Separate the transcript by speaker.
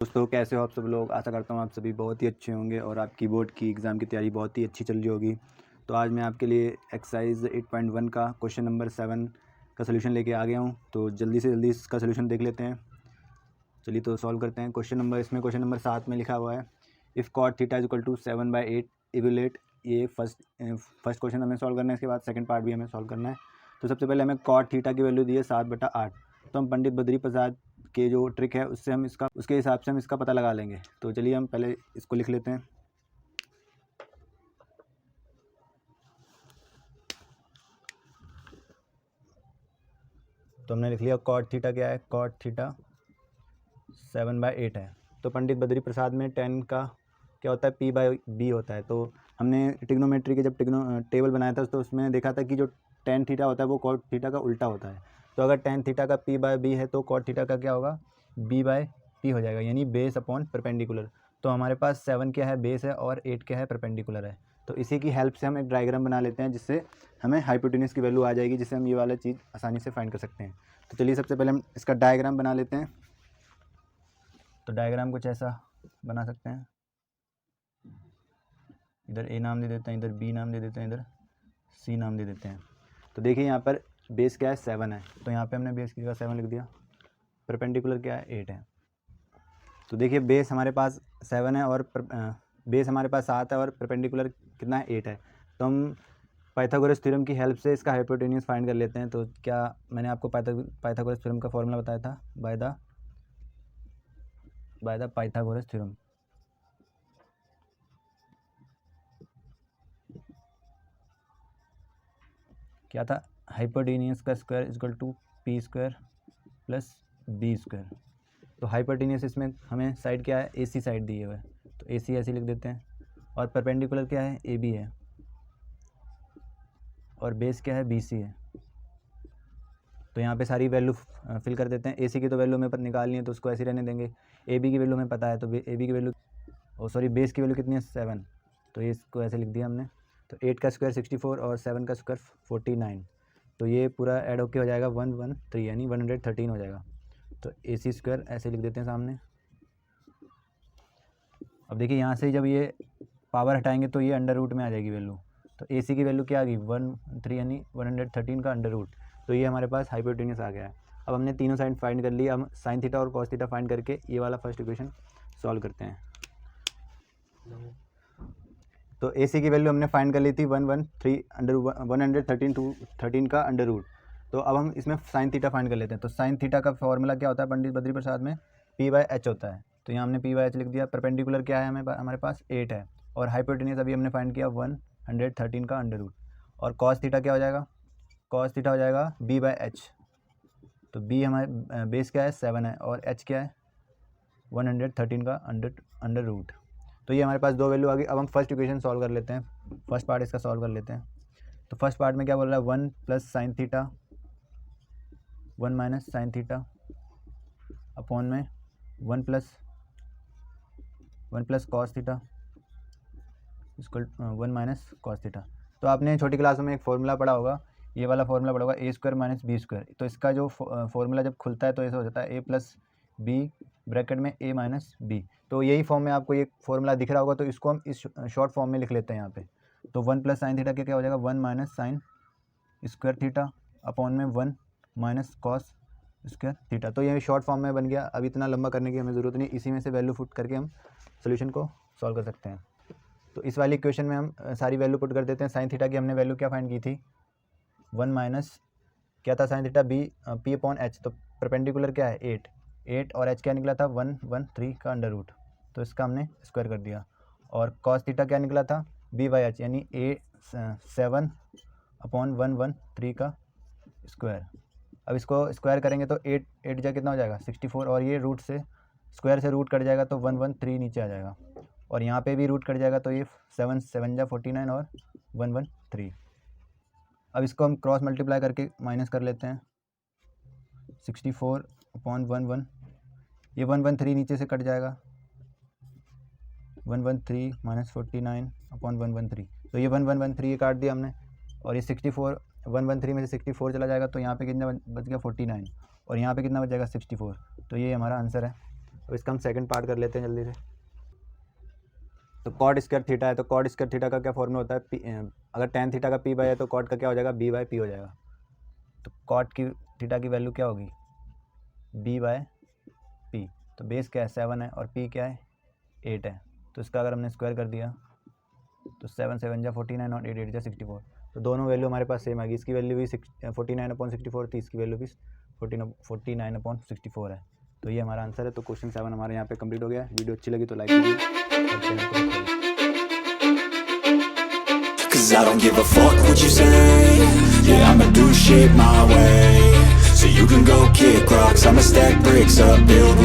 Speaker 1: दोस्तों कैसे हो आप सब लोग। आशा करता हूँ आप सभी बहुत ही अच्छे होंगे और आपकी बोर्ड की एग्ज़ाम की तैयारी बहुत ही अच्छी चल रही होगी। तो आज मैं आपके लिए एक्सरसाइज 8.1 का क्वेश्चन नंबर 7 का सोल्यूशन लेके आ गया हूँ। तो जल्दी से जल्दी इसका सोल्यूशन देख लेते हैं। चलिए तो सॉल्व करते हैं। क्वेश्चन नंबर 7 में लिखा हुआ है if cot theta is equal to 7/8 evaluate. ये फर्स्ट क्वेश्चन हमें सॉल्व करना है। इसके बाद सेकंड पार्ट भी हमें सॉल्व करना है। तो सबसे पहले हमें cot थीटा की वैल्यू दी है 7/8। तो हम पंडित बद्री प्रसाद के जो ट्रिक है उससे हम उसके हिसाब से हम इसका पता लगा लेंगे। तो चलिए हम पहले इसको लिख लेते हैं। तो हमने लिख लिया cot थीटा क्या है, cot थीटा 7/8 है। तो पंडित बद्री प्रसाद में 10 का क्या होता है, p/b होता है। तो हमने ट्रिग्नोमेट्री के जब टेबल बनाया था तो उसमें देखा था कि जो tan थीटा होता है वो cot थीटा का उल्टा होता है। तो अगर tan थीटा का p/b है तो cot थीटा का क्या होगा, b/p हो जाएगा, यानी बेस अपॉन परपेंडिकुलर। तो हमारे पास 7 क्या है, बेस है, और 8 क्या है, परपेंडिकुलर है। तो इसी की हेल्प से हम एक डायग्राम बना लेते हैं जिससे हमें हाइपोटेन्यूज की वैल्यू आ जाएगी, जिससे हम ये वाला चीज़ आसानी से फाइंड कर सकते हैं। तो चलिए सबसे पहले हम इसका डायग्राम बना लेते हैं। तो डायग्राम कुछ ऐसा बना सकते हैं। इधर ए नाम दे देते हैं, इधर बी नाम दे देते हैं, इधर सी नाम दे देते हैं। तो देखिए यहाँ पर बेस क्या है, 7 है। तो यहाँ पे हमने बेस की जगह 7 लिख दिया। परपेंडिकुलर क्या है, 8 है। तो देखिए बेस हमारे पास 7 है और बेस हमारे पास 7 है और परपेंडिकुलर कितना है, 8 है। तो हम पाइथागोरस थ्योरम की हेल्प से इसका हाइपोटेन्यूज फाइंड कर लेते हैं। तो क्या मैंने आपको पाइथागोरस थ्योरम का फॉर्मूला बताया था, बाय द पाइथागोरस थ्योरम। क्या था, हाइपोटेन्यूज का square is equal to p square plus b square. तो हाइपोटेन्यूज इसमें हमें साइड क्या है, AC साइड दी हुआ है, तो AC ऐसे लिख देते हैं। और परपेंडिकुलर क्या है, AB है, और बेस क्या है, BC है। तो यहाँ पे सारी वैल्यू फिल कर देते हैं। AC की तो वैल्यू हमें निकालनी है तो उसको ऐसे रहने देंगे। AB की वैल्यू हमें पता है, तो AB की वैल्यू बेस की वैल्यू कितनी है, 7। तो ये इसको ऐसे लिख दिया हमने। तो 8 का स्क्वायर 64 और 7 का स्क्वायर 49। तो ये पूरा ऐड होके हो जाएगा 113, यानी 113 हो जाएगा। तो AC स्क्वायर ऐसे लिख देते हैं सामने। अब देखिए यहाँ से जब ये पावर हटाएंगे तो ये अंडर रूट में आ जाएगी वैल्यू। तो AC की वैल्यू क्या आ गई, 13, यानी 113 का अंडर रूट। तो ये हमारे पास हाइपोटेन्यूज आ गया है। अब हमने तीनों साइड फाइंड कर लिया। हम साइन थीटा और कॉस थीटा फाइंड करके ये वाला फर्स्ट इक्वेशन सॉल्व करते हैं। तो AC की वैल्यू हमने फाइंड कर ली थी 113 टू 13 का अंडर रूट। तो अब हम इसमें साइन थीटा फाइंड कर लेते हैं। तो साइन थीटा का फॉर्मूला क्या होता है पंडित बद्री प्रसाद में, p/h होता है। तो यहाँ हमने p/h लिख दिया। परपेंडिकुलर क्या है, हमारे पास 8 है, और हाइपोटेन्यूज अभी हमने फाइंड किया 113 का अंडर रूट। और कॉस थीटा क्या हो जाएगा, कॉस थीटा हो जाएगा b/h। तो b हमारे बेस क्या है, 7 है, और h क्या है, 113 का अंडर रूट। तो ये हमारे पास दो वैल्यू आ गई। अब हम फर्स्ट इक्वेशन सॉल्व कर लेते हैं। फर्स्ट पार्ट इसका सॉल्व कर लेते हैं। तो फर्स्ट पार्ट में क्या बोल रहा है, 1 plus sine theta 1 minus sine theta upon में 1 प्लस कॉस थीटा इसको 1 माइनस कॉस थीटा। तो आपने छोटी क्लासों में एक फॉर्मूला पढ़ा होगा, ये वाला फॉर्मूला पढ़ा होगा, ए स्क्वायर माइनस बी स्क्वायर। तो इसका जो फॉर्मूला जब खुलता है तो ऐसा हो जाता है a प्लस बी ब्रैकेट में a माइनस बी। तो यही फॉर्म में आपको ये फॉर्मूला दिख रहा होगा, तो इसको हम इस शॉर्ट फॉर्म में लिख लेते हैं यहाँ पे। तो 1 प्लस साइन थीटा क्या हो जाएगा, 1 minus sine square theta upon में 1 माइनस कॉस स्क्वायर थीटा। तो ये शॉर्ट फॉर्म में बन गया। अब इतना लंबा करने की हमें ज़रूरत नहीं, इसी में से वैल्यू पुट करके हम सोल्यूशन को सॉल्व कर सकते हैं। तो इस वाली इक्वेशन में हम सारी वैल्यू पुट कर देते हैं। साइन थीटा की हमने वैल्यू क्या फाइंड की थी, 1 माइनस क्या था साइन थीटा, p/h। तो परपेंडिकुलर क्या है, 8 और h क्या निकला था, 113 का अंडर रूट। तो इसका हमने स्क्वायर कर दिया। और कॉस थीटा क्या निकला था, b/h, यानी 7/113 का स्क्वायर। अब इसको स्क्वायर करेंगे तो 8 जा कितना हो जाएगा, 64, और ये रूट से स्क्वायर से रूट कट जाएगा तो 113 नीचे आ जाएगा। और यहाँ पे भी रूट कट जाएगा तो ये 7 जा 49 और 113। अब इसको हम क्रॉस मल्टीप्लाई करके माइनस कर लेते हैं। 64/11, ये 113 नीचे से कट जाएगा, 113 माइनस 49/113। तो ये 113 काट दिया हमने। और ये 64, 113 में से 64 चला जाएगा तो यहाँ पे कितना बच गया, 49, और यहाँ पे कितना बच जाएगा, 64। तो ये हमारा आंसर है। अब इसका हम सेकंड पार्ट कर लेते हैं जल्दी से। तो कॉट स्क्वायर थीटा है, तो कॉट स्क्वायर थीटा का क्या फॉर्मूला होता है, अगर टेन थीटा का पी बाई है तो कॉट का क्या हो जाएगा, बी बाई पी हो जाएगा। तो कॉट की थीटा की वैल्यू क्या होगी, बी बाय पी। तो बेस क्या है 7 है और पी क्या है 8 है। तो इसका अगर हमने स्क्वायर कर दिया तो 7 7 जा 49 और 8 8 जा 64। तो दोनों वैल्यू हमारे पास सेम आएगी, इसकी वैल्यू भी 49/64 थी, इसकी वैल्यू भी 49/64 है। तो ये हमारा आंसर है। तो क्वेश्चन 7 हमारे यहाँ पे कंप्लीट हो गया। वीडियो अच्छी लगी तो लाइक कीजिए और चैनल को subscribe.
Speaker 2: 'Cause I don't give a fuck what you say. Yeah, I'ma do shit my way. So you can go kick rocks, I'ma stack bricks up, build